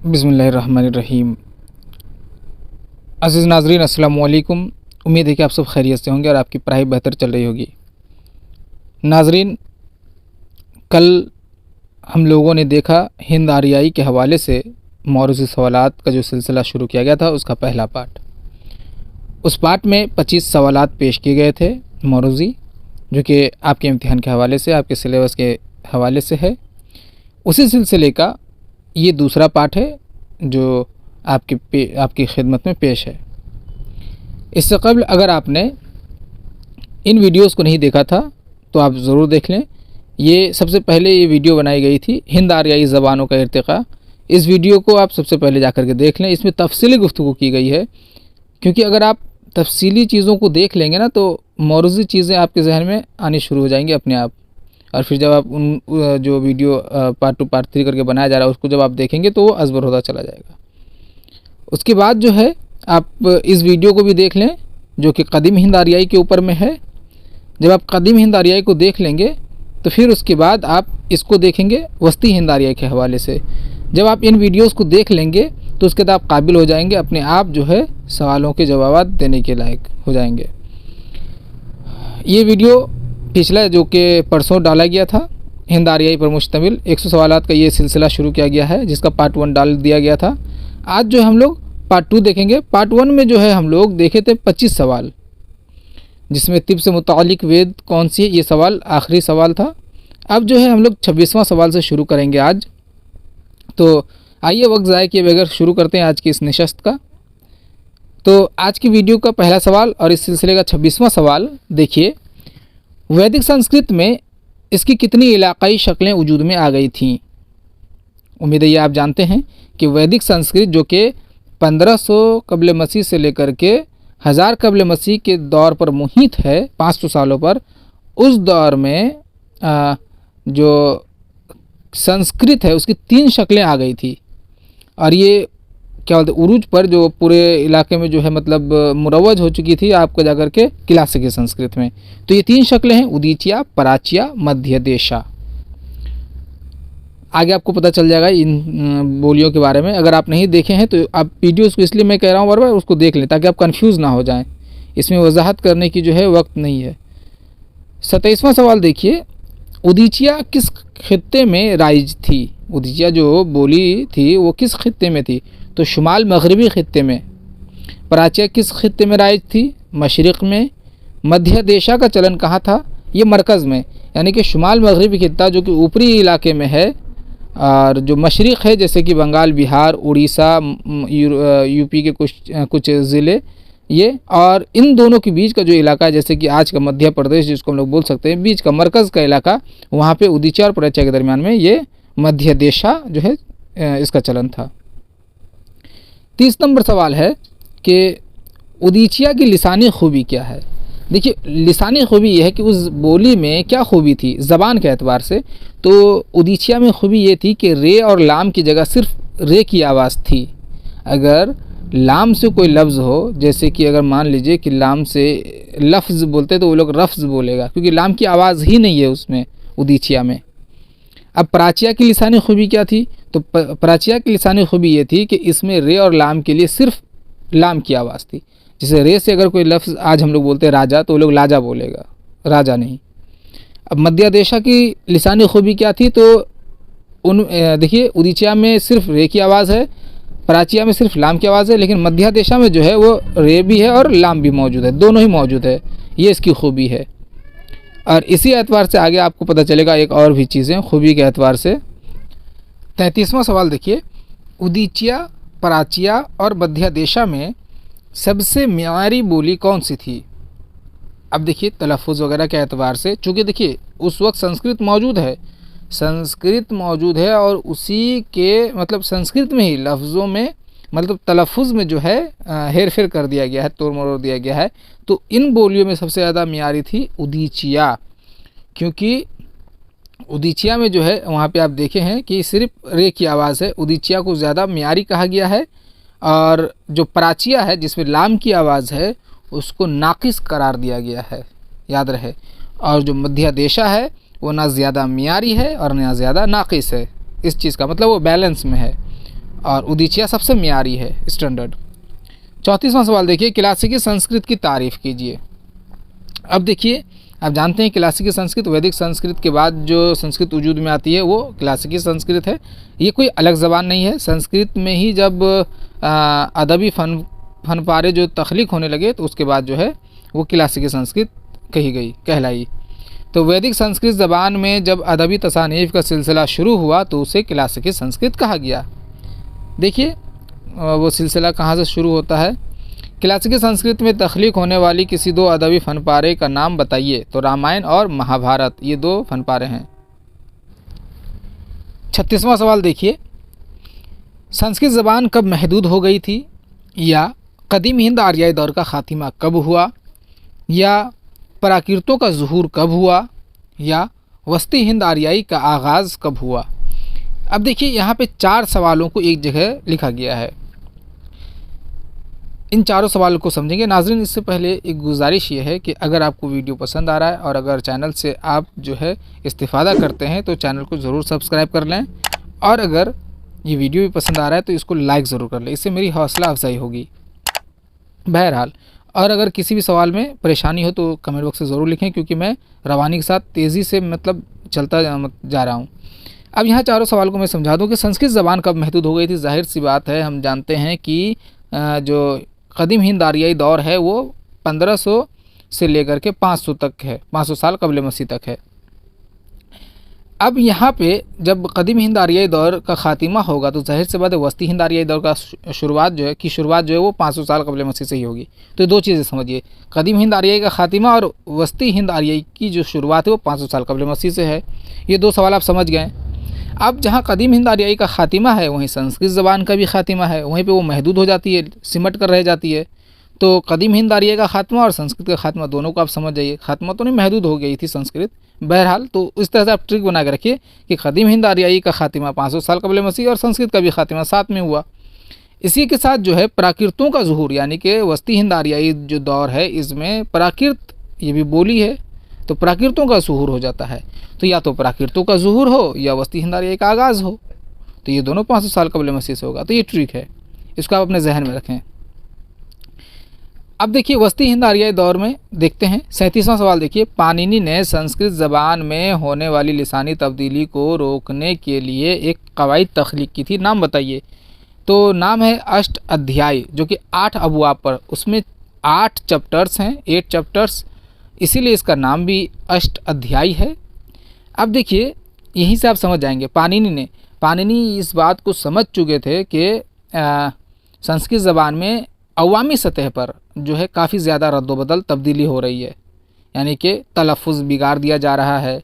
बिस्मिल्लाहिर्रहमानिर्रहीम। अज़ीज़ नाज़रीन, अस्सलामु अलैकुम। उम्मीद है कि आप सब खैरियत से होंगे और आपकी पढ़ाई बेहतर चल रही होगी। नाज़रीन, कल हम लोगों ने देखा हिंद आर्याई के हवाले से मौरूज़ी सवालात का जो सिलसिला शुरू किया गया था उसका पहला पार्ट। उस पार्ट में 25 सवालात पेश किए गए थे मौरूज़ी, जो कि आपके इम्तिहान के हवाले से, आपके सिलेबस के हवाले से है। उसी सिलसिले का ये दूसरा पार्ट है जो आपकी खिदमत में पेश है। इससे कबल अगर आपने इन वीडियोस को नहीं देखा था तो आप ज़रूर देख लें। ये सबसे पहले ये वीडियो बनाई गई थी हिंद आर्याई ज़बानों का इर्तिक़ा। इस वीडियो को आप सबसे पहले जाकर के देख लें। इसमें तफसीली गुफ्तगू की गई है, क्योंकि अगर आप तफसीली चीज़ों को देख लेंगे ना तो मौरूज़ी चीज़ें आपके जहन में आनी शुरू हो जाएंगी अपने आप। और फिर जब आप उन जो वीडियो पार्ट 2 पार्ट 3 करके बनाया जा रहा है उसको जब आप देखेंगे तो वो अज़बर होता चला जाएगा। उसके बाद जो है आप इस वीडियो को भी देख लें जो कि कदीम हिंद आर्याई के ऊपर में है। जब आप कदीम हिंद आर्याई को देख लेंगे तो फिर उसके बाद आप इसको देखेंगे वस्ती हिंद आर्याई के हवाले से। जब आप इन वीडियोस को देख लेंगे तो उसके बाद आप काबिल हो जाएंगे, अपने आप जो है सवालों के जवाब देने के लायक हो जाएंगे। ये वीडियो पिछला जो कि परसों डाला गया था, हिंद आर्याई पर मुश्तमिल 100 सवालात का ये सिलसिला शुरू किया गया है, जिसका पार्ट 1 डाल दिया गया था। आज जो हम लोग पार्ट 2 देखेंगे। पार्ट 1 में जो है हम लोग देखे थे 25 सवाल, जिसमें तिब से मुतालिक वेद कौन सी है, ये सवाल आखिरी सवाल था। अब जो है हम लोग 26वां सवाल से शुरू करेंगे आज। तो आइए वक्त ज़ाय किए बगैर शुरू करते हैं आज की इस नशस्त का। तो आज की वीडियो का पहला सवाल और इस सिलसिले का 26वां सवाल देखिए। वैदिक संस्कृत में इसकी कितनी इलाक़ाई शक्लें वजूद में आ गई थीं? उम्मीद है ये आप जानते हैं कि वैदिक संस्कृत जो कि 1500 कबल मसीह से लेकर के 1000 कबल मसीह के दौर पर मुहित है, 500 सालों पर, उस दौर में जो संस्कृत है उसकी 3 शक्लें आ गई थी। और ये क्या बोलते हैं, उरूज पर जो पूरे इलाके में जो है मतलब मुरवज हो चुकी थी आपको जाकर के क्लासिकल संस्कृत में। तो ये 3 शक्लें हैं, उदीचिया, पराचिया, मध्य देशा। आगे आपको पता चल जाएगा इन बोलियों के बारे में। अगर आप नहीं देखे हैं तो आप वीडियोस को, इसलिए मैं कह रहा हूँ बार बार, उसको देख लें ताकि आप कंफ्यूज ना हो जाएं। इसमें वजाहत करने की जो है वक्त नहीं है। 27वां सवाल देखिए। उदीचिया किस खित्ते में राइज थी? उदीचिया जो बोली थी वो किस खित्ते में थी? तो शुमाल मगरबी खित्ते में। पराचिया किस खित्ते में राइज थी? मशरिक़ में। मध्य देशा का चलन कहाँ था? ये मरकज़ में, यानी कि शुमाल मगरबी खित्ता जो कि ऊपरी इलाके में है, और जो मशरिक़ है जैसे कि बंगाल, बिहार, उड़ीसा, यूपी के कुछ ज़िले ये, और इन दोनों के बीच का जो इलाका है जैसे कि आज का मध्य प्रदेश जिसको हम लोग बोल सकते हैं, बीच का मरकज़ का इलाका, वहाँ पे उदीचिया और पराचिया के दरमियान में ये मध्य देशा जो है इसका चलन था। 30 नंबर सवाल है कि उदीचिया की लिसानी खूबी क्या है? देखिए, लिसानी खूबी ये है कि उस बोली में क्या खूबी थी ज़बान के एतबार से। तो उदीचिया में खूबी ये थी कि रे और लाम की जगह सिर्फ रे की आवाज़ थी। अगर लाम से कोई लफ्ज़ हो, जैसे कि अगर मान लीजिए कि लाम से लफ्ज़ बोलते तो वो लोग रफ्ज़ बोलेगा, क्योंकि लाम की आवाज़ ही नहीं है उसमें उदीचिया में। अब पराचिया की लिसानी खूबी क्या थी? तो पराचिया की लिसानी खूबी ये थी कि इसमें रे और लाम के लिए सिर्फ लाम की आवाज़ थी। जैसे रे से अगर कोई लफ्ज़ आज हम लोग बोलते हैं राजा, तो वो लोग लाजा बोलेगा, राजा नहीं। अब मध्य देशा की लिसानी खूबी क्या थी? तो देखिए, उदीचिया में सिर्फ रे की आवाज़ है, पराचिया में सिर्फ लाम की आवाज़ है, लेकिन मध्य देशा में जो है वो रे भी है और लाम भी मौजूद है, दोनों ही मौजूद है। ये इसकी खूबी है। और इसी एतबार से आगे आपको पता चलेगा एक और भी चीज़ें खूबी के एतबार से। 33वां सवाल देखिए। उदीचिया, पराचिया और मध्य देशा में सबसे मियारी बोली कौन सी थी? अब देखिए, तलफ़ुज़ वगैरह के एतबार से, चूँकि देखिए उस वक्त संस्कृत मौजूद है, और उसी के मतलब संस्कृत में ही लफ्ज़ों में मतलब तलफ़ुज़ में जो है हेर फेर कर दिया गया है, तोड़ मरोड़ दिया गया है। तो इन बोलियों में सबसे ज़्यादा मियारी थी उदीचिया, क्योंकि उदीचिया में जो है वहाँ पे आप देखे हैं कि सिर्फ रे की आवाज़ है, उदीचिया को ज़्यादा मियारी कहा गया है। और जो पराचिया है जिसमें लाम की आवाज़ है उसको नाक़िस करार दिया गया है, याद रहे। और जो मध्य देशा है वो ना ज़्यादा मियारी है और ना ज़्यादा नाक़िस है। इस चीज़ का मतलब वो बैलेंस में है। और उदीचिया सबसे म्यारी है, स्टैंडर्ड। 34वां सवाल देखिए, क्लासिकी संस्कृत की तारीफ़ कीजिए। अब देखिए, आप जानते हैं क्लासिकी संस्कृत वैदिक संस्कृत के बाद जो संस्कृत वजूद में आती है वो क्लासिकी संस्कृत है। ये कोई अलग ज़बान नहीं है। संस्कृत में ही जब अदबी फन पारे जो तख्लीक होने लगे तो उसके बाद जो है वो क्लासिकी संस्कृत कहलाई। तो वैदिक संस्कृत ज़बान में जब अदबी तसानीफ़ का सिलसिला शुरू हुआ तो उसे क्लासिकी संस्कृत कहा गया। देखिए वो सिलसिला कहाँ से शुरू होता है। क्लासिकी संस्कृत में तख्लीक होने वाली किसी दो अदबी फनपारे का नाम बताइए। तो रामायण और महाभारत ये दो फनपारे हैं। 36वां सवाल देखिए, संस्कृत ज़बान कब महदूद हो गई थी, या कदीम हिंद आर्याई दौर का ख़ात्मा कब हुआ, या प्राकृतों का ज़ुहूर कब हुआ, या वस्ती हिंद आर्याई का आगाज़ कब हुआ। अब देखिए यहाँ पे 4 सवालों को एक जगह लिखा गया है। इन चारों सवालों को समझेंगे। नाज़रीन, इससे पहले एक गुजारिश ये है कि अगर आपको वीडियो पसंद आ रहा है और अगर चैनल से आप जो है इस्तिफ़ादा करते हैं तो चैनल को ज़रूर सब्सक्राइब कर लें, और अगर ये वीडियो भी पसंद आ रहा है तो इसको लाइक ज़रूर कर लें, इससे मेरी हौसला अफजाई होगी। बहरहाल, और अगर किसी भी सवाल में परेशानी हो तो कमेंट बॉक्स में ज़रूर लिखें, क्योंकि मैं रवानी के साथ तेज़ी से चलता जा रहा हूँ। अब यहाँ चारों सवाल को मैं समझा दूँ कि संस्कृत ज़बान कब महदूद हो गई थी। ज़ाहिर सी बात है, हम जानते हैं कि जो कदीम हिंद आर्याई दौर है वो 1500 से लेकर के 500 तक है, 500 साल कबल मसीह तक है। अब यहाँ पे जब कदीम हिंद आर्याई दौर का ख़ात्मा होगा तो ज़ाहिर सी बात है वस्ती हिंद आर्याई दौर का शुरुआत जो है वो 500 साल कबल मसीह से ही होगी। तो दो चीज़ें समझिए, कदीम हिंद आर्याई का ख़ात्मा और वस्ती हिंद आर्याई की जो शुरुआत है वो 500 साल कबल मसीह से है। ये दो सवाल आप समझ गए। अब जहाँ कदीम हिंद आर्याई का ख़ात्मा है वहीं संस्कृत ज़बान का भी ख़ात्मा है, वहीं पे वो महदूद हो जाती है, सिमट कर रह जाती है। तो कदीम हिंद आर्याई का ख़ात्मा और संस्कृत का ख़ात्मा दोनों को आप समझ जाइए। ख़ात्मा तो नहीं, महदूद हो गई थी संस्कृत। बहरहाल, तो इस तरह से आप ट्रिक बना के रखिए कि कदीम हिंद आर्याई का ख़ात्मा 500 साल कबल मसीह और संस्कृत का भी ख़ात्मा साथ में हुआ। इसी के साथ जो है प्राकृतों का ज़ुहूर, यानी कि वस्ती हिंद आर्याई जो दौर है इसमें प्राकृत ये भी बोली है, तो प्राकृतों का ज़ुहूर हो जाता है। तो या तो प्राकृतों का ज़ुहूर हो या वस्ती हिंद आर्याई का आगाज़ हो, तो ये दोनों 500 साल कबल मसीह से होगा। तो ये ट्रिक है, इसको आप अपने जहन में रखें। अब देखिए वस्ती हिंद आर्याई दौर में देखते हैं 37वां सवाल देखिए, पाणिनि ने संस्कृत ज़बान में होने वाली लिसानी तब्दीली को रोकने के लिए एक कवायद तख्लीक की थी, नाम बताइए। तो नाम है अष्ट अध्याय, जो कि 8 अबवाब पर, उसमें 8 चैप्टर्स हैं, 8 चैप्टर्स, इसीलिए इसका नाम भी अष्ट अध्याय है। अब देखिए यहीं से आप समझ जाएंगे पाणिनि इस बात को समझ चुके थे कि संस्कृत ज़बान में अवामी सतह पर जो है काफ़ी ज़्यादा रद्दोबदल तब्दीली हो रही है, यानी कि तलफ़ुज़ बिगाड़ दिया जा रहा है,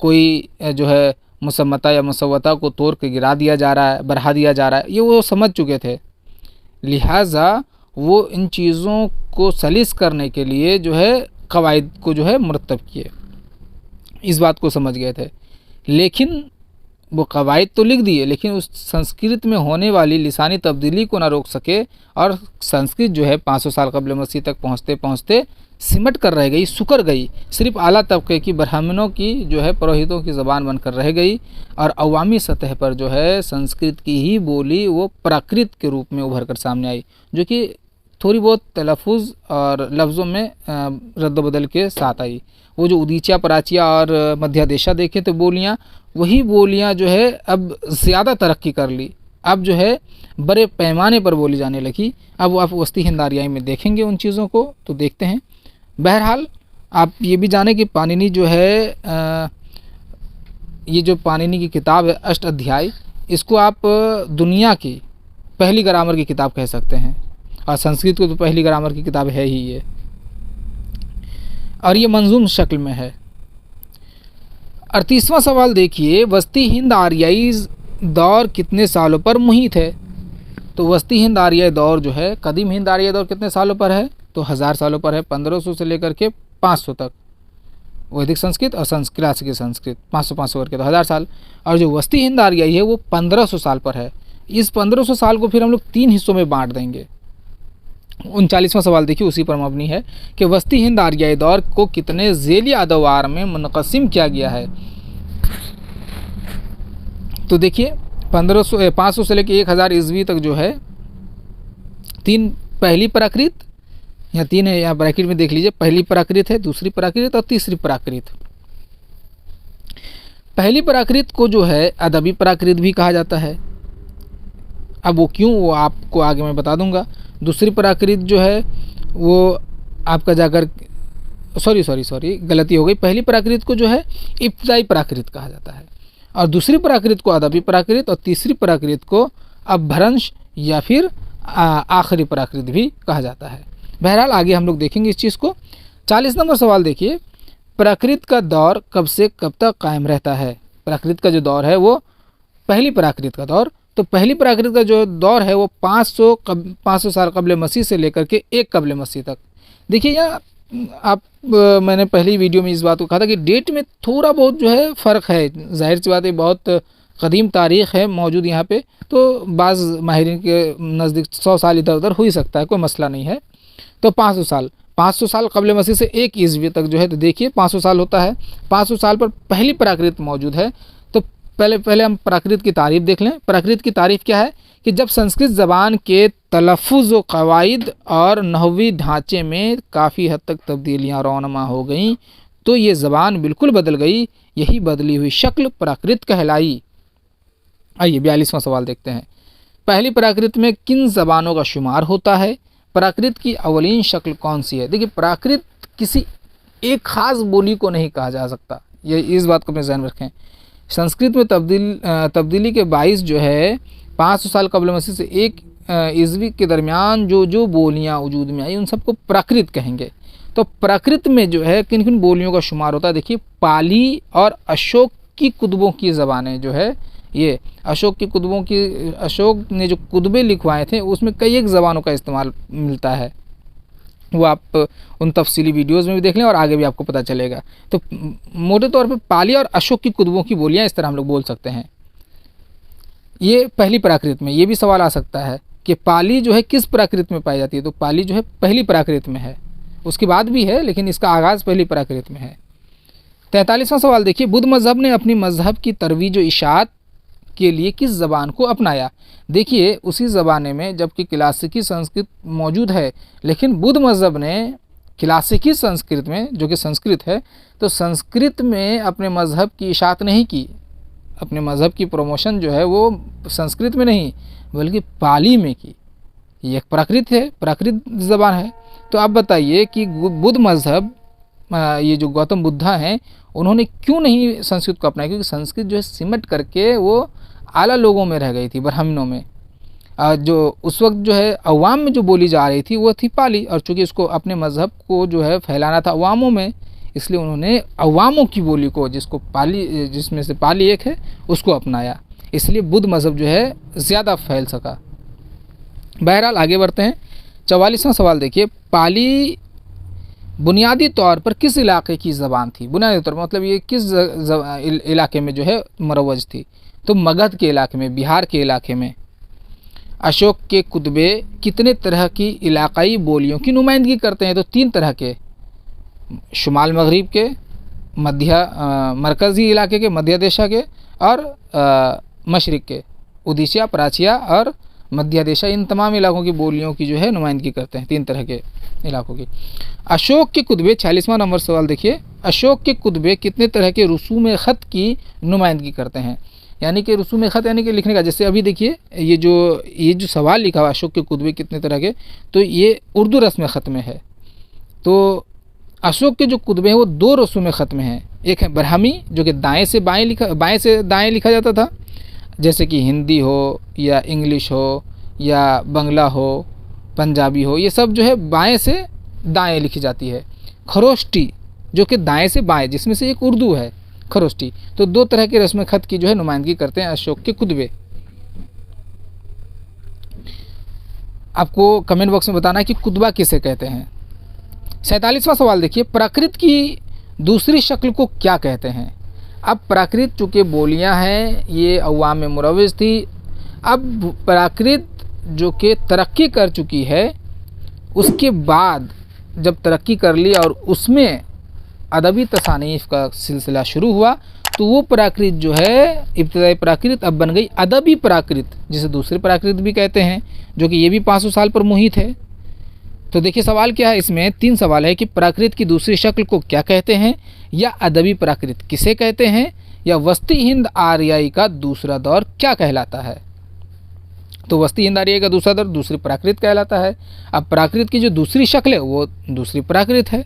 कोई जो है मुसम्मता या मुसव्वता को तोड़ के गिरा दिया जा रहा है, बढ़ा दिया जा रहा है, ये वो समझ चुके थे। लिहाजा वो इन चीज़ों को सलीस करने के लिए जो है कवायद को जो है मुरतब किए, इस बात को समझ गए थे। लेकिन वो कवायद तो लिख दिए, लेकिन उस संस्कृत में होने वाली लिसानी तब्दीली को ना रोक सके, और संस्कृत जो है 500 साल कबल मसीह तक पहुँचते पहुँचते सिमट कर रह गई, सुकर गई, सिर्फ आला तबके की ब्राह्मणों की जो है पुरोहितों की ज़बान बनकर रह गई, और अवामी सतह पर जो है संस्कृत की ही बोली वो प्राकृत के रूप में उभर कर सामने आई, जो कि थोड़ी बहुत तलफ़ुज़ और लफ्ज़ों में रद्दबदल के साथ आई। वो जो उदीचिया, प्राचिया और मध्यादेशा देखें तो बोलियाँ, वही बोलियाँ जो है अब ज़्यादा तरक्की कर ली, अब जो है बड़े पैमाने पर बोली जाने लगी। अब आप वस्ती हिंद आर्याई में देखेंगे उन चीज़ों को, तो देखते हैं। बहरहाल आप ये भी जानें कि पाणिनि जो है ये जो पाणिनि की किताब है अष्ट अध्याय, इसको आप दुनिया की पहली ग्रामर की किताब कह सकते हैं, और संस्कृत को तो पहली ग्रामर की किताब है ही ये, और ये मंजूम शक्ल में है। 38वां सवाल देखिए, वस्ती हिंद आर्याई दौर कितने सालों पर मुहित है। तो वस्ती हिंद आर्याई दौर जो है, कदीम हिंद आर्याई दौर कितने सालों पर है, तो 1000 सालों पर है, 1500 से लेकर के 500 तक वैदिक संस्कृत और क्लासिकी संस्कृत 500 करके तो 1000 साल, और जो वस्ती हिंद आर्याई है वो 1500 साल पर है। इस 1500 साल को फिर हम लोग 3 हिस्सों में बांट देंगे। 39वां सवाल देखिए, उसी पर मबनी है कि वस्ती हिंद आर्याई दौर को कितने ज़ेली अदवार में मुनक़सिम किया गया है। तो देखिए 500 से लेकर 1000 ईस्वी तक जो है 3 पहली प्राकृत, यहाँ 3 है, यहाँ ब्रैकेट में देख लीजिए, पहली प्राकृत है, दूसरी प्राकृत और तीसरी प्राकृत। पहली प्राकृत को जो है अदबी प्राकृत भी कहा जाता है। अब वो क्यों, वो आपको आगे मैं बता दूंगा। दूसरी प्राकृत जो है वो आपका जाकर सॉरी गलती हो गई। पहली प्राकृत को जो है इब्तदाई प्राकृत कहा जाता है और दूसरी प्राकृत को अदबी प्राकृत और तीसरी प्राकृत को अपभ्रंश या फिर आखिरी प्राकृत भी कहा जाता है। बहरहाल आगे हम लोग देखेंगे इस चीज़ को। 40 नंबर सवाल देखिए, प्राकृत का दौर कब से कब तक कायम रहता है? प्राकृत का जो दौर है वो पहली प्राकृत का दौर, तो पहली प्राकृत का जो दौर है वो 500 साल कबल मसीह से लेकर के 1 कबल मसीह तक। देखिए यहाँ मैंने पहली वीडियो में इस बात को कहा था कि डेट में थोड़ा बहुत जो है फ़र्क है, जाहिर सी बात है, बहुत कदीम तारीख़ है मौजूद यहाँ पे, तो बाज़ माहिरीन के नज़दीक 100 साल इधर उधर हो ही सकता है, कोई मसला नहीं है। तो 500 साल कबल मसीह से 1 ईस्वी तक जो है, तो देखिए 500 साल होता है। 500 साल पर पहली प्राकृत मौजूद है। तो पहले हम प्राकृत की तारीफ़ देख लें। प्राकृत की तारीफ़ क्या है कि जब संस्कृत ज़बान के तलफ़ुज़ व क़वाइद और नहवी ढांचे में काफ़ी हद तक तब्दीलियाँ रौनमा हो गईं तो ये ज़बान बिल्कुल बदल गई, यही बदली हुई शक्ल प्राकृत कहलाई। आइए 42वां सवाल देखते हैं। पहली प्राकृत में किन ज़बानों का शुमार होता है? प्राकृत की अवलीन शक्ल कौन सी है? देखिए प्राकृत किसी एक ख़ास बोली को नहीं कहा जा सकता, ये इस बात को अपने ज़हन में रखें। संस्कृत में तब्दीली के बाइस जो है 500 साल कबल मसीह से 1 ईस्वी के दरमियान जो बोलियाँ वजूद में आई उन सबको प्राकृत कहेंगे। तो प्राकृत में जो है किन किन बोलियों का शुमार होता है? देखिए पाली और अशोक की कुतुबों की ज़बानें जो है, ये अशोक ने जो कुतुबे लिखवाए थे उसमें कई एक ज़बानों का इस्तेमाल मिलता है, वो आप उन तफसीली वीडियोज़ में भी देख लें और आगे भी आपको पता चलेगा। तो मोटे तौर पे पाली और अशोक की कुतुबों की बोलियां इस तरह हम लोग बोल सकते हैं। ये पहली प्राकृत में, ये भी सवाल आ सकता है कि पाली जो है किस प्राकृत में पाई जाती है? तो पाली जो है पहली प्राकृत में है, उसके बाद भी है लेकिन इसका आगाज़ पहली प्राकृत में है। 43वां सवाल देखिए, बुद्ध मज़हब ने अपनी मज़हब की तरवीज व इशाअत के लिए किस ज़बान को अपनाया? देखिए उसी ज़माने में जबकि क्लासिकी संस्कृत मौजूद है, लेकिन बुद्ध मज़हब ने क्लासिकी संस्कृत में, जो कि संस्कृत है, तो संस्कृत में अपने मज़हब की इशाअत नहीं की। अपने मज़हब की प्रमोशन जो है वो संस्कृत में नहीं बल्कि पाली में की। ये एक प्राकृत ज़बान है। तो आप बताइए कि बुद्ध मज़हब, ये जो गौतम बुद्धा हैं, उन्होंने क्यों नहीं संस्कृत को अपनाया? क्योंकि संस्कृत जो है सिमट करके वो आला लोगों में रह गई थी, ब्राह्मणों में। जो उस वक्त जो है अवाम में जो बोली जा रही थी वो थी पाली, और चूँकि उसको अपने मज़हब को जो है फैलाना था अवामों में, इसलिए उन्होंने अवामों की बोली को, जिसमें से पाली एक है, उसको अपनाया। इसलिए बुद्ध मज़हब जो है ज़्यादा फैल सका। बहरहाल आगे बढ़ते हैं। 44वां सवाल देखिए, पाली बुनियादी तौर पर किस इलाके की ज़बान थी? बुनियादी तौर पर मतलब ये किस इलाके में जो है मरवज थी? तो मगध के इलाके में, बिहार के इलाके में। अशोक के कुतबे कितने तरह की इलाकाई बोलियों की नुमाइंदगी करते हैं? तो 3 तरह के, शुमाल मगरिब के, मरकज़ी इलाके के, मध्य देशा के, और मशरिक़ के, उड़ीसा, प्राचिया और मध्य देशा, इन तमाम इलाकों की बोलियों की जो है नुमाइंदगी करते हैं, 3 तरह के इलाकों की। अशोक के कुतबे, 46वां नंबर सवाल देखिए, अशोक के कुतबे कितने तरह के रसूम ख़त की नुमाइंदगी करते हैं? यानी कि रसूम ख़त यानी कि लिखने का, जैसे अभी देखिए ये जो सवाल लिखा हुआ अशोक के कुतबे कितने तरह के, तो ये उर्दू रस्म ख़त में है। तो अशोक के जो कुतबे हैं वो 2 रसूम ख़त में हैं। एक है ब्राह्मी, जो कि बाएँ से दाएँ लिखा जाता था, जैसे कि हिंदी हो या इंग्लिश हो या बंगला हो, पंजाबी हो, ये सब जो है बाएँ से दाएँ लिखी जाती है। खरोष्टी, जो कि दाएँ से बाएँ, जिसमें से एक उर्दू है, खरोष्टी। तो 2 तरह के रस्म ख़त की जो है नुमाइंदगी करते हैं अशोक के कुतबे। आपको कमेंट बॉक्स में बताना है कि कुतबा किसे कहते हैं। 47वां सवाल देखिए, प्राकृत की दूसरी शक्ल को क्या कहते हैं? अब प्राकृत चूँकि बोलियां हैं, ये अवाम में मुरव्वज थी। अब प्राकृत जो कि तरक्की कर चुकी है, उसके बाद जब तरक्की कर ली और उसमें अदबी तसानीफ़ का सिलसिला शुरू हुआ, तो वो प्राकृत जो है इब्तदाई प्राकृत अब बन गई अदबी प्राकृत, जिसे दूसरी प्राकृत भी कहते हैं, जो कि ये भी 500 साल पर मुहित है। तो देखिए सवाल क्या है, इसमें 3 सवाल है कि प्राकृत की दूसरी शक्ल को क्या कहते हैं, या अदबी प्राकृत किसे कहते हैं, या वस्ती हिंद आर्याई का दूसरा दौर क्या कहलाता है। तो वस्ती हिंद आर्याई का दूसरा दौर दूसरी प्राकृत कहलाता है। अब प्राकृत की जो दूसरी शक्ल है वो दूसरी प्राकृत है,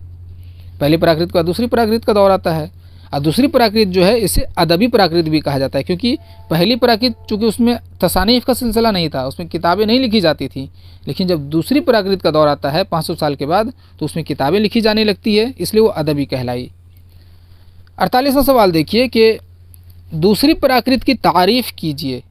पहली प्राकृत का दूसरी प्राकृत का दौर आता है। और दूसरी प्राकृत जो है इसे अदबी प्राकृत भी कहा जाता है, क्योंकि पहली प्राकृत चूँकि उसमें तसानीफ का सिलसिला नहीं था, उसमें किताबें नहीं लिखी जाती थी, लेकिन जब दूसरी प्राकृत का दौर आता है 500 साल के बाद तो उसमें किताबें लिखी जाने लगती है, इसलिए वो अदबी कहलाई। 48वां सवाल देखिए कि दूसरी प्राकृत की तारीफ़ कीजिए।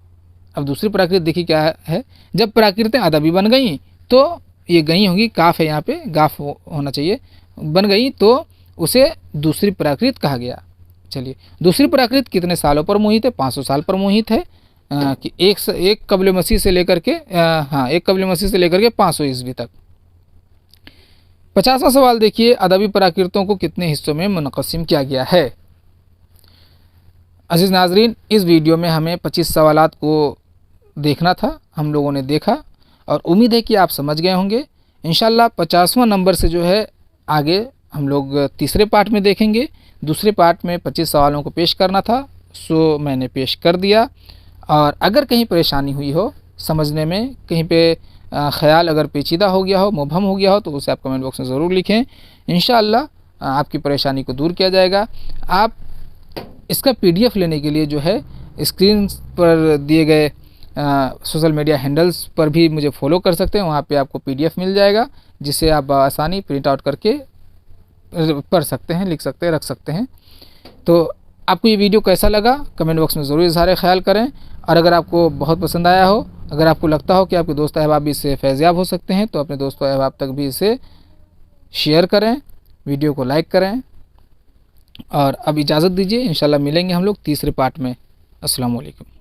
अब दूसरी प्राकृत देखिए क्या है, जब प्राकृतें अदबी बन गई तो ये गई होंगी, काफ है यहाँ पे, गाफ होना चाहिए, बन गई तो उसे दूसरी प्राकृत कहा गया। चलिए, दूसरी प्राकृत कितने सालों पर मुहित है, 500 साल पर मुहित है, कि एक कब्ल मसीह से लेकर के एक कब्ल मसीह से लेकर के 500 ईस्वी तक। 50वां सवाल देखिए, अदबी प्राकृतों को कितने हिस्सों में मुनक़सिम किया गया है। अज़ीज़ नाज़रीन, इस वीडियो में हमें 25 सवालात को देखना था, हम लोगों ने देखा और उम्मीद है कि आप समझ गए होंगे। इंशाल्लाह 50वां नंबर से जो है आगे हम लोग तीसरे पार्ट में देखेंगे। दूसरे पार्ट में 25 सवालों को पेश करना था, सो मैंने पेश कर दिया। और अगर कहीं परेशानी हुई हो समझने में, कहीं पे ख़याल अगर पेचीदा हो गया हो, मुबहम हो गया हो, तो उसे आप कमेंट बॉक्स में ज़रूर लिखें। इंशाअल्लाह आपकी परेशानी को दूर किया जाएगा। आप इसका PDF लेने के लिए जो है स्क्रीन पर दिए गए सोशल मीडिया हैंडल्स पर भी मुझे फॉलो कर सकते हैं, वहाँ पे आपको PDF मिल जाएगा, जिसे आप आसानी प्रिंट आउट करके पढ़ सकते हैं, लिख सकते हैं, रख सकते हैं। तो आपको ये वीडियो कैसा लगा कमेंट बॉक्स में ज़रूर इज़हार ख्याल करें। और अगर आपको बहुत पसंद आया हो, अगर आपको लगता हो कि आपके दोस्त अहबाब भी इससे फैज़याब हो सकते हैं, तो अपने दोस्तों अहबाब तक भी इसे शेयर करें, वीडियो को लाइक करें। और अब इजाज़त दीजिए, इंशाल्लाह मिलेंगे हम लोग तीसरे पार्ट में। अस्सलाम वालेकुम।